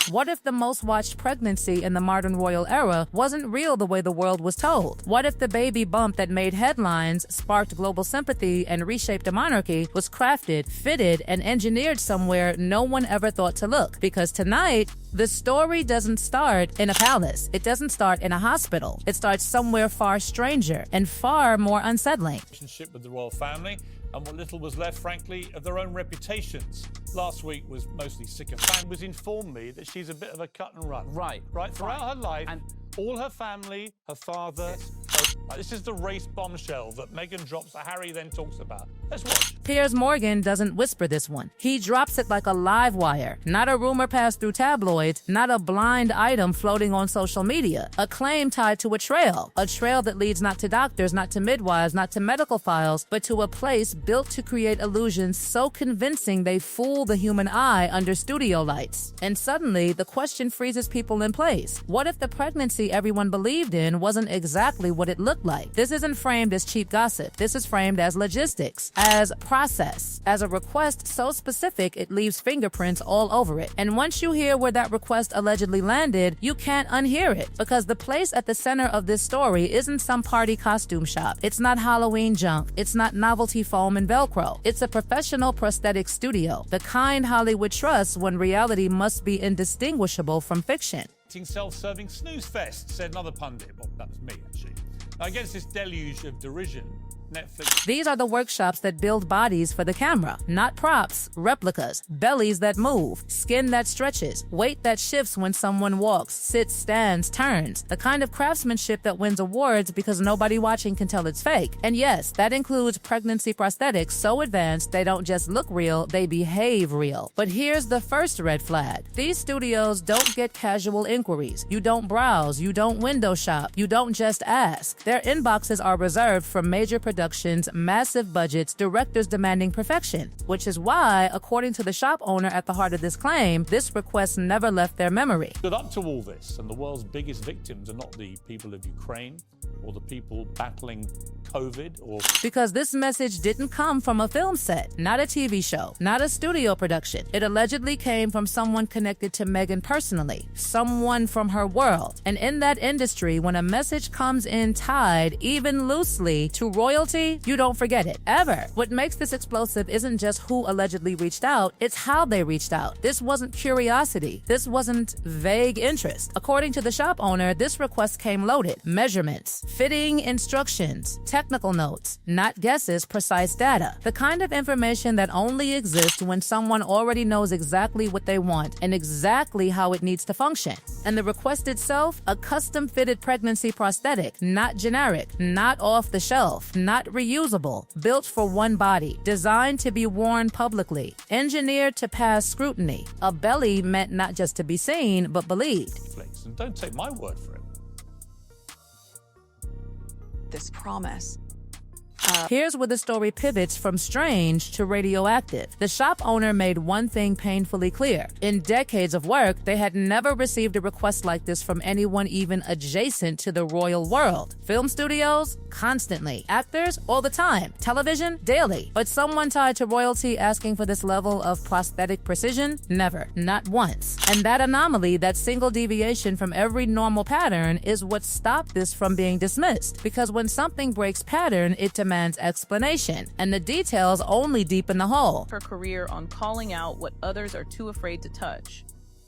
What if the most watched pregnancy in the modern royal era wasn't real the way the world was told? What if the baby bump that made headlines, sparked global sympathy, and reshaped a monarchy was crafted, fitted, and engineered somewhere no one ever thought to look? Because tonight, the story doesn't start in a palace. It doesn't start in a hospital. It starts somewhere far stranger and far more unsettling. Relationship with the royal family and what little was left, frankly, of their own reputations. Last week was mostly sycophantic. Was informed me that she's a bit of a cut and run. Right. Throughout her life, and all her family, her father. This is the race bombshell that Meghan drops that Harry then talks about. Let's watch. Piers Morgan doesn't whisper this one. He drops it like a live wire. Not a rumor passed through tabloids, not a blind item floating on social media. A claim tied to a trail that leads not to doctors, not to midwives, not to medical files, but to a place built to create illusions so convincing they fool the human eye under studio lights. And suddenly, the question freezes people in place. What if the pregnancy everyone believed in wasn't exactly what it looked like? This isn't framed as cheap gossip. This is framed as logistics, as process, as a request so specific it leaves fingerprints all over it. And once you hear where that request allegedly landed, you can't unhear it, because the place at the center of this story isn't some party costume shop. It's not Halloween junk. It's not novelty foam and Velcro. It's a professional prosthetic studio, the kind Hollywood trusts when reality must be indistinguishable from fiction. Self-serving snooze fest, said another pundit. Well, that was me, actually. Now, against this deluge of derision, Netflix. These are the workshops that build bodies for the camera, not props, replicas, bellies that move, skin that stretches, weight that shifts when someone walks, sits, stands, turns, the kind of craftsmanship that wins awards because nobody watching can tell it's fake. And yes, that includes pregnancy prosthetics so advanced they don't just look real, they behave real. But here's the first red flag. These studios don't get casual inquiries. You don't browse, you don't window shop, you don't just ask. Their inboxes are reserved for major productions, massive budgets, directors demanding perfection, which is why, according to the shop owner at the heart of this claim, this request never left their memory. But up to all this, and the world's biggest victims are not the people of Ukraine or the people battling COVID or... Because this message didn't come from a film set, not a TV show, not a studio production. It allegedly came from someone connected to Meghan personally, someone from her world. And in that industry, when a message comes in tied, even loosely, to royalty, you don't forget it, ever. What makes this explosive isn't just who allegedly reached out, it's how they reached out. This wasn't curiosity. This wasn't vague interest. According to the shop owner, this request came loaded. Measurements, fitting instructions, technical notes, not guesses, precise data. The kind of information that only exists when someone already knows exactly what they want and exactly how it needs to function. And the request itself, a custom-fitted pregnancy prosthetic, not generic, not off the shelf, not reusable, built for one body, designed to be worn publicly, engineered to pass scrutiny, a belly meant not just to be seen, but believed. And don't take my word for it. This promise. Here's where the story pivots from strange to radioactive. The shop owner made one thing painfully clear. In decades of work, they had never received a request like this from anyone even adjacent to the royal world. Film studios? Constantly. Actors? All the time. Television? Daily. But someone tied to royalty asking for this level of prosthetic precision? Never. Not once. And that anomaly, that single deviation from every normal pattern, is what stopped this from being dismissed. Because when something breaks pattern, it demands explanation, and the details only deepen the hole. Her career on calling out what others are too afraid to touch.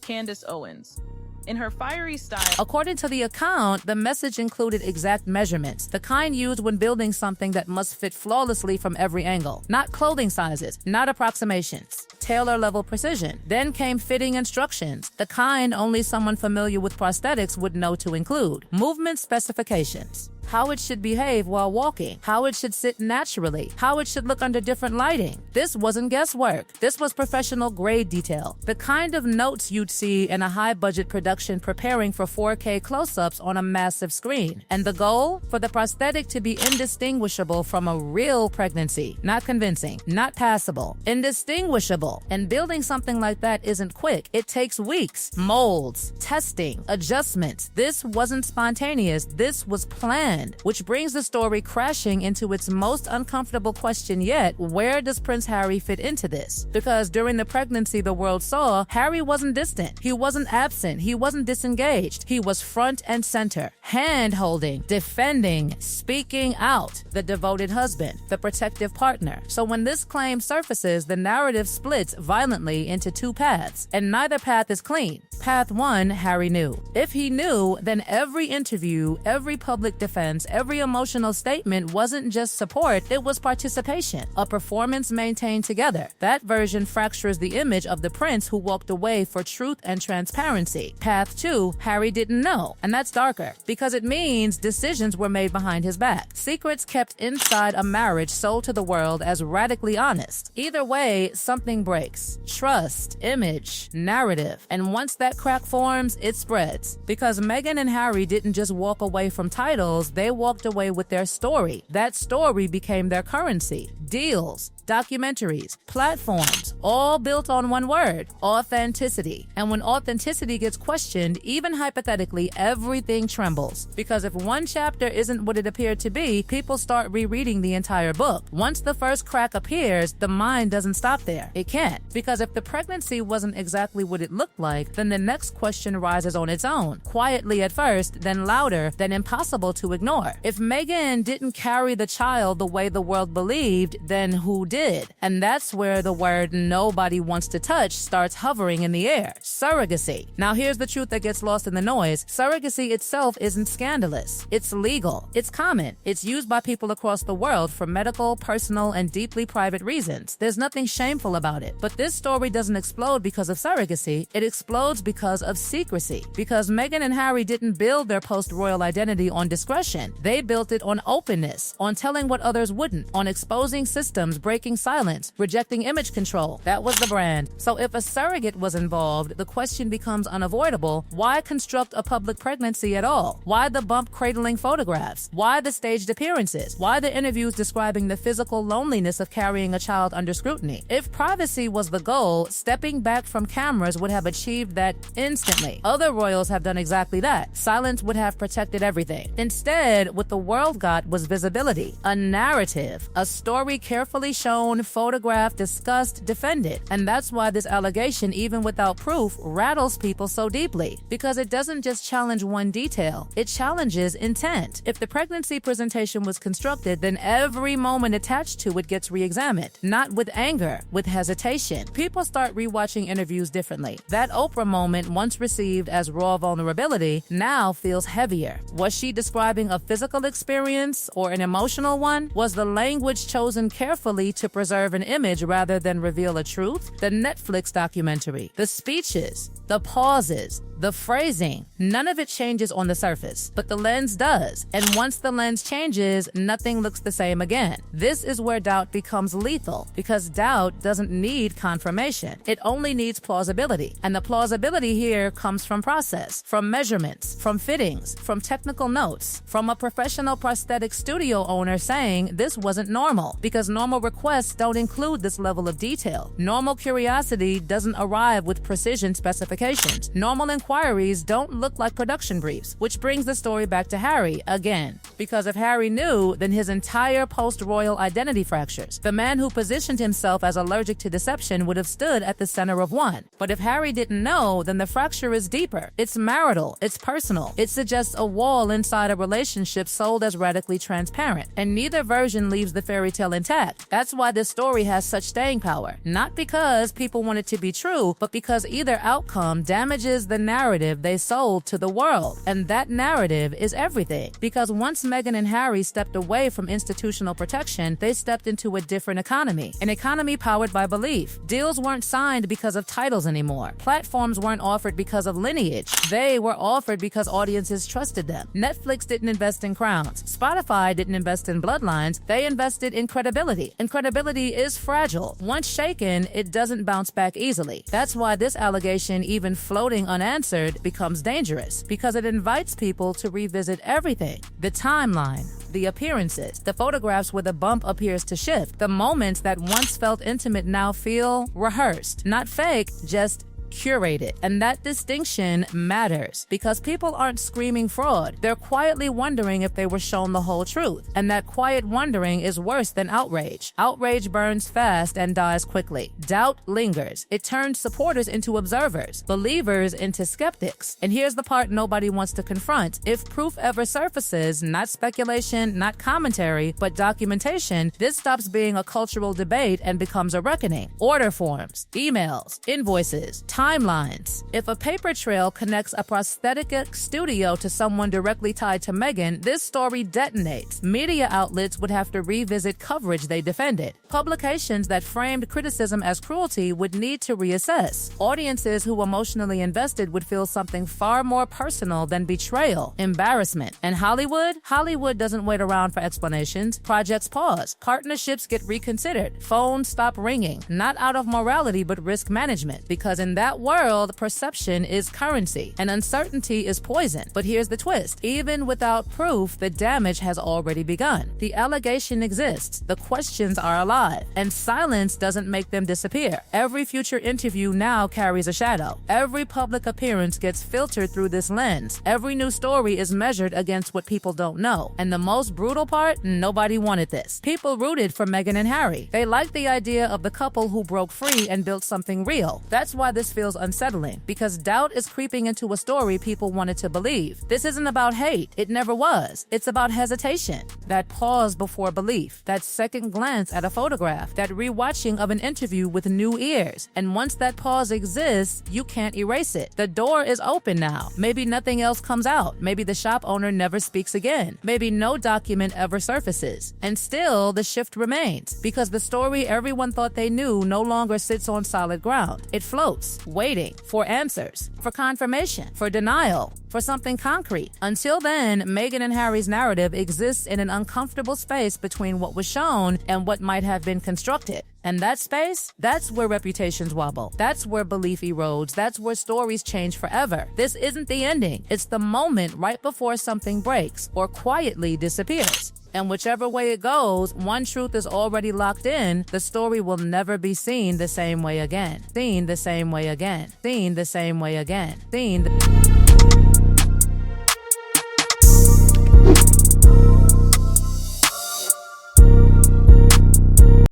Candace Owens. In her fiery style... According to the account, the message included exact measurements, the kind used when building something that must fit flawlessly from every angle. Not clothing sizes, not approximations. Tailor-level precision. Then came fitting instructions, the kind only someone familiar with prosthetics would know to include. Movement specifications. How it should behave while walking, how it should sit naturally, how it should look under different lighting. This wasn't guesswork. This was professional grade detail. The kind of notes you'd see in a high-budget production preparing for 4K close-ups on a massive screen. And the goal? For the prosthetic to be indistinguishable from a real pregnancy. Not convincing, not passable, indistinguishable. And building something like that isn't quick. It takes weeks. Molds, testing, adjustments. This wasn't spontaneous. This was planned. end, which brings the story crashing into its most uncomfortable question yet: where does Prince Harry fit into this? Because during the pregnancy the world saw, Harry wasn't distant, he wasn't absent, he wasn't disengaged, he was front and center, hand-holding, defending, speaking out, the devoted husband, the protective partner. So when this claim surfaces, the narrative splits violently into two paths, and neither path is clean. Path 1, Harry knew. If he knew, then every interview, every public defense, every emotional statement wasn't just support, it was participation, a performance maintained together. That version fractures the image of the prince who walked away for truth and transparency. Path 2, Harry didn't know, and that's darker, because it means decisions were made behind his back. Secrets kept inside a marriage sold to the world as radically honest. Either way, something breaks. Trust, image, narrative. And once that crack forms, it spreads. Because Meghan and Harry didn't just walk away from titles, they walked away with their story. That story became their currency. Deals, documentaries, platforms, all built on one word: authenticity. And when authenticity gets questioned, even hypothetically, everything trembles. Because if one chapter isn't what it appeared to be, people start rereading the entire book. Once the first crack appears, the mind doesn't stop there. It can't. Because if the pregnancy wasn't exactly what it looked like, then the next question rises on its own. Quietly at first, then louder, then impossible to ignore. If Meghan didn't carry the child the way the world believed, then who did? And that's where the word nobody wants to touch starts hovering in the air. Surrogacy. Now here's the truth that gets lost in the noise. Surrogacy itself isn't scandalous. It's legal. It's common. It's used by people across the world for medical, personal, and deeply private reasons. There's nothing shameful about it. But this story doesn't explode because of surrogacy. It explodes because of secrecy. Because Meghan and Harry didn't build their post-royal identity on discretion. They built it on openness, on telling what others wouldn't, on exposing systems, breaking silence, rejecting image control. That was the brand. So if a surrogate was involved, the question becomes unavoidable: why construct a public pregnancy at all? Why the bump cradling photographs? Why the staged appearances? Why the interviews describing the physical loneliness of carrying a child under scrutiny? If privacy was the goal, stepping back from cameras would have achieved that instantly. Other royals have done exactly that. Silence would have protected everything. Instead, what the world got was visibility, a narrative, a story carefully shown, photographed, discussed, defended. And that's why this allegation, even without proof, rattles people so deeply. Because it doesn't just challenge one detail, it challenges intent. If the pregnancy presentation was constructed, then every moment attached to it gets re-examined. Not with anger, with hesitation. People start rewatching interviews differently. That Oprah moment, once received as raw vulnerability, now feels heavier. Was she describing a physical experience or an emotional one? Was the language chosen carefully to preserve an image rather than reveal a truth? The Netflix documentary, the speeches, the pauses, the phrasing, none of it changes on the surface, but the lens does. And once the lens changes, nothing looks the same again. This is where doubt becomes lethal, because doubt doesn't need confirmation. It only needs plausibility. And the plausibility here comes from process, from measurements, from fittings, from technical notes, from a professional prosthetic studio owner saying this wasn't normal, because normal requests don't include this level of detail. Normal curiosity doesn't arrive with precision specifications. Normal inquiries don't look like production briefs, which brings the story back to Harry again. Because if Harry knew, then his entire post-royal identity fractures. The man who positioned himself as allergic to deception would have stood at the center of one. But if Harry didn't know, then the fracture is deeper. It's marital. It's personal. It suggests a wall inside a relationship sold as radically transparent. And neither version leaves the fairy tale intact. That's why this story has such staying power. Not because people want it to be true, but because either outcome damages the narrative they sold to the world. And that narrative is everything. Because once Meghan and Harry stepped away from institutional protection, they stepped into a different economy. An economy powered by belief. Deals weren't signed because of titles anymore. Platforms weren't offered because of lineage. They were offered because audiences trusted them. Netflix didn't invest in crowns. Spotify didn't invest in bloodlines. They invested in credibility. And credibility is fragile. Once shaken, it doesn't bounce back easily. That's why this allegation, even floating unanswered, becomes dangerous, because it invites people to revisit everything. The timeline, the appearances, the photographs where the bump appears to shift, the moments that once felt intimate now feel rehearsed. Not fake, just curated. And that distinction matters because people aren't screaming fraud. They're quietly wondering if they were shown the whole truth. And that quiet wondering is worse than outrage. Outrage burns fast and dies quickly. Doubt lingers. It turns supporters into observers, believers into skeptics. And here's the part nobody wants to confront. If proof ever surfaces, not speculation, not commentary, but documentation, this stops being a cultural debate and becomes a reckoning. Order forms, emails, invoices, timelines. If a paper trail connects a prosthetic studio to someone directly tied to Meghan, this story detonates. Media outlets would have to revisit coverage they defended. Publications that framed criticism as cruelty would need to reassess. Audiences who emotionally invested would feel something far more personal than betrayal, embarrassment. And Hollywood doesn't wait around for explanations. Projects pause. Partnerships get reconsidered. Phones stop ringing. Not out of morality, but risk management. Because in that world, perception is currency and uncertainty is poison. But here's the twist. Even without proof, the damage has already begun. The allegation exists. The questions are alive. And silence doesn't make them disappear. Every future interview now carries a shadow. Every public appearance gets filtered through this lens. Every new story is measured against what people don't know. And the most brutal part, nobody wanted this. People rooted for Meghan and Harry. They liked the idea of the couple who broke free and built something real. That's why this feels unsettling, because doubt is creeping into a story people wanted to believe. This isn't about hate. It never was. It's about hesitation. That pause before belief. That second glance at a photograph. That rewatching of an interview with new ears. And once that pause exists, you can't erase it. The door is open now. Maybe nothing else comes out. Maybe the shop owner never speaks again. Maybe no document ever surfaces. And still, the shift remains, because the story everyone thought they knew no longer sits on solid ground. It floats, waiting for answers, for confirmation, for denial, for something concrete. Until then, Meghan and Harry's narrative exists in an uncomfortable space between what was shown and what might have been constructed. And that space, that's where reputations wobble. That's where belief erodes. That's where stories change forever. This isn't the ending. It's the moment right before something breaks or quietly disappears. And whichever way it goes, one truth is already locked in. The story will never be seen the same way again. Seen the same way again. Seen the same way again. Seen the